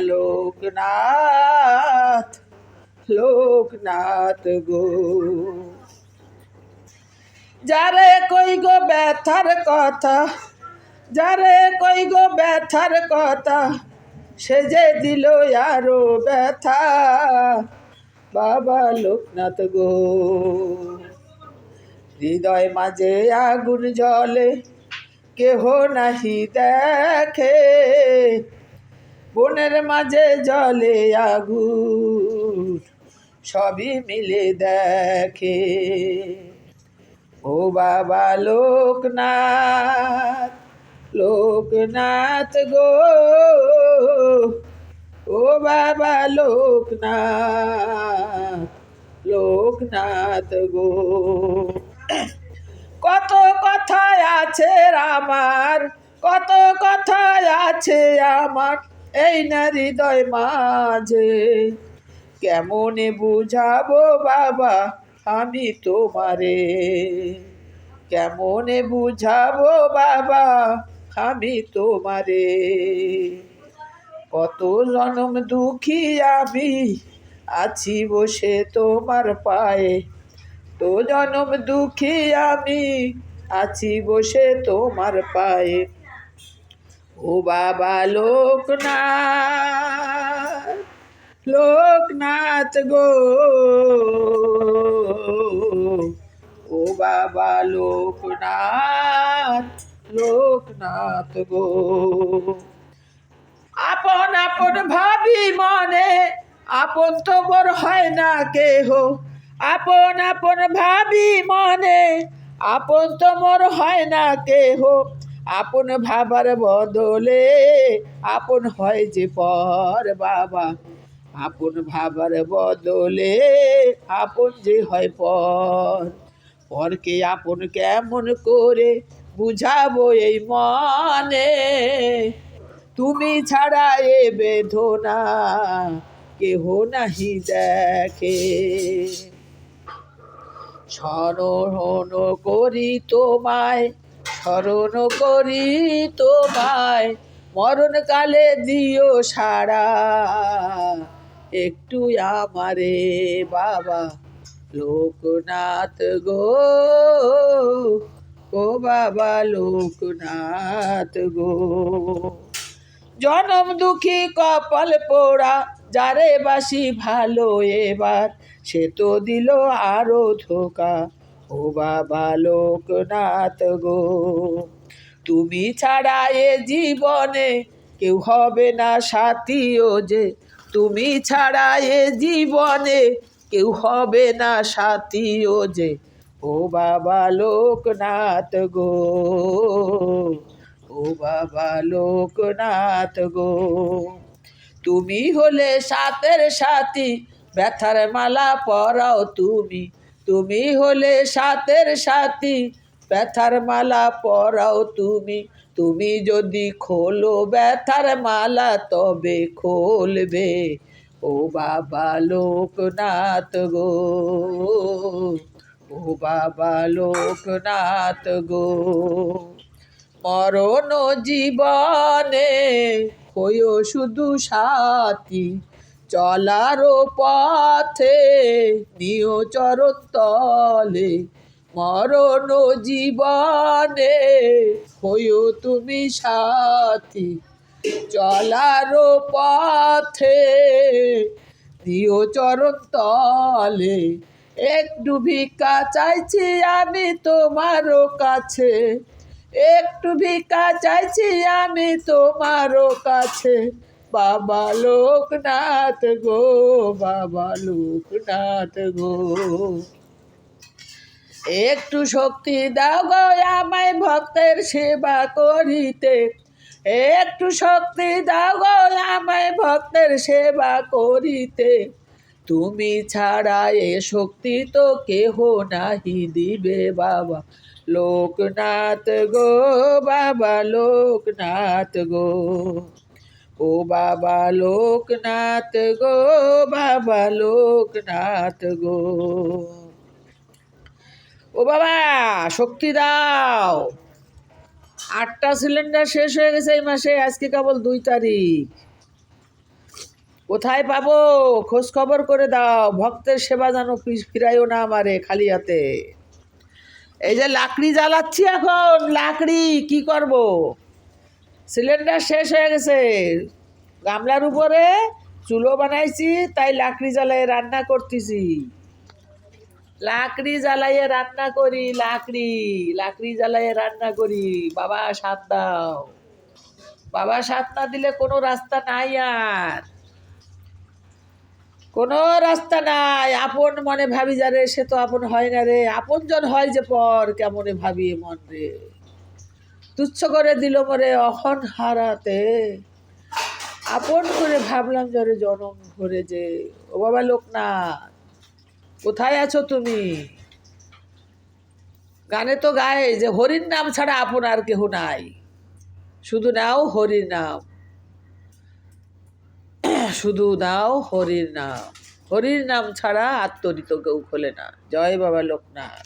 লোকনাথ লোকনাথ গো। যারে কই গো ব্যথার কথা, যারে কই গো ব্যথার কথা, সে যে দিল আরো ব্যথা, বাবা লোকনাথ গো। হৃদয় মাঝে আগুন জ্বলে, কেহ নাহি দেখে, বনের মাঝে জ্বলে আগুন, সবই মিলে দেখে। ও বাবা লোকনাথ লোকনাথ গো, ও বাবা লোকনাথ লোকনাথ গো। কত কথায় আছে আমার, কত কথায় আছে আমার, এই না হৃদয় মাঝে, কেমনে বুঝাবো বাবা আমি তোমারে, কেমনে বুঝাবো বাবা আমি তোমারে। কত জনম দুঃখী আমি আছি বসে তোমার পায়ে, তো জনম দুঃখী আমি আছি বসে তোমার পায়ে। ও বাবা লোকনাথ লোকনাথ গো, ও বাবা লোকনাথ লোকনাথ গো। আপন আপন ভাবি মনে, আপন তো মোর হয় না কেহ, আপন আপন ভাবি মনে, আপন তো মোর হয় না কেহ, আপন ভাবার বদলে আপন হয় যে পর বাবা, আপন ভাবার বদলে আপন যে হয় পর। পরকে আপন কেমন করে বুঝাবো এই মনে, তুমি ছাড়া এ বেদনা কেহ নাহি দেখে। স্মরণ করি তোমায়, স্মরণ করি তোমায়, মরণকালে দিও সাড়া, একটু আমারে বাবা লোকনাথ গো, ও বাবা লোকনাথ গো। জনম দুঃখী কপাল পোড়া, যারে বাসি ভালো এবার, সে তো দিল আরো ধোকা, ও বাবা লোকনাথ গো। তুমি ছাড়া এ জীবনে কেউ হবে না সাথী, ও যে তুমি ছাড়া এ জীবনে কেউ হবে না সাথী, ও যে ও বাবা লোকনাথ গো, ও বাবা লোকনাথ গো। তুমি হলে সাথের সাথী, ব্যথার মালা পরাও তুমি, তুমি হলে সাথের সাথী, ব্যথার মালা পরাও তুমি, তুমি যদি খোলো ব্যথার মালা তবে খুলবে, ও বাবা লোকনাথ গো, ও বাবা লোকনাথ গো। মরণ জীবনে হইও শুধু সাথী, চলার পথে নিও চরণ তলে, মরণ জীবনে হইও তুমি সাথী, চলার পথে দিও চরণ তলে। একটু ভিক্ষা চাইছি আমি তোমারও কাছে, একটু ভিক্ষা চাইছি আমি তোমারও কাছে, বাবা লোকনাথ গো, বাবা লোকনাথ গো। একটু শক্তি দাও গো আমায় ভক্তের সেবা করিতে, একটু শক্তি দাও গো আমায় ভক্তের সেবা করিতে, তুমি ছাড়া এ শক্তি তো কেহ নাহি দিবে বাবা লোকনাথ গো, বাবা লোকনাথ গো, ও বাবা লোকনাথ গো, বাবা লোকনাথ গো। ও বাবা শক্তি দাও। 8টা সিলিন্ডার শেষ হয়ে গেছে এই মাসে, আজকে কেবল 2 তারিখ। কোথায় পাবো? খোঁজ খবর করে দাও, ভক্তের সেবা যেন ফিরাইও না আমারে খালি হাতে। এই যে লাকড়ি জ্বালাচ্ছি এখন, লাকড়ি কি করব? সিলিন্ডার শেষ হয়ে গেছে, গামলার উপরে চুলো বানাইছি, তাই লাকড়ি জ্বালাইয়ে রান্না করতেছি। লাকড়ি জ্বালাইয়ে রান্না করি, লাকড়ি জ্বালাইয়ে রান্না করি। বাবা সাথ দাও, বাবা সাথ না দিলে কোনো রাস্তা নাই, আর কোনো রাস্তা নাই। আপন মনে ভাবি যারে, সে তো আপন হয় না রে। আপন জন হয় যে পর, কেমনে ভাবি মন রে। তুচ্ছ করে দিল মরে অখন হারাতে, আপন করে ভাবলাম জরে জনম ভরে যে। ও বাবা লোকনাথ, কোথায় আছো তুমি? গানে তো গায়ে যে হরির নাম ছাড়া আপন আর কেহ নাই, শুধু নাও হরির নাম, শুধু নাও হরির নাম। হরির নাম ছাড়া আত্মরিত কেউ খোলে না। জয় বাবা লোকনাথ।